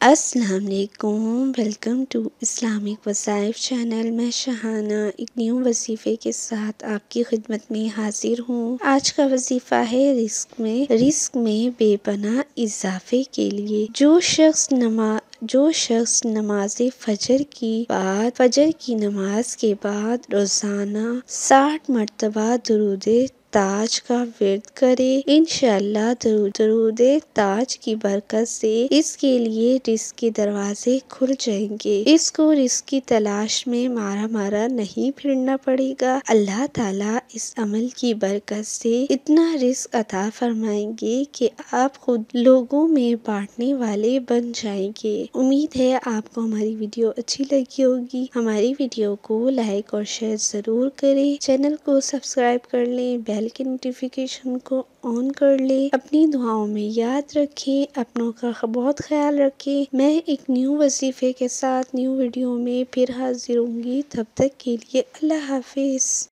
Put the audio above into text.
السلام علیکم، welcome to Islamic وظائف چینل۔ میں شہانہ ایک نیو وظیفے کے ساتھ آپ کی خدمت میں حاضر ہوں۔ آج کا وظیفہ ہے رزق میں بے پناہ اضافے کے لیے۔ جو شخص نماز فجر کی نماز کے بعد روزانہ 60 مرتبہ درود تاج کا ورد کرے، انشاءاللہ درود تاج کی برکت سے اس کے لیے رزق کے دروازے کھل جائیں گے۔ اس کو رزق کی تلاش میں مارا نہیں پھرنا پڑے گا۔ اللہ تعالیٰ اس عمل کی برکت سے اتنا رزق عطا فرمائیں گے کہ آپ خود لوگوں میں بانٹنے والے بن جائیں گے۔ امید ہے آپ کو ہماری ویڈیو اچھی لگی ہوگی۔ ہماری ویڈیو کو لائک اور شیئر ضرور کریں، چینل کو سبسکرائب کر لیں، بیل کی نوٹیفیکیشن کو آن کر لیں۔ اپنی دعاؤں میں یاد رکھیں، اپنوں کا بہت خیال رکھیں۔ میں ایک نیو وظیفے کے ساتھ نیو ویڈیو میں پھر حاضر ہوں گی، تب تک کے لیے اللہ حافظ۔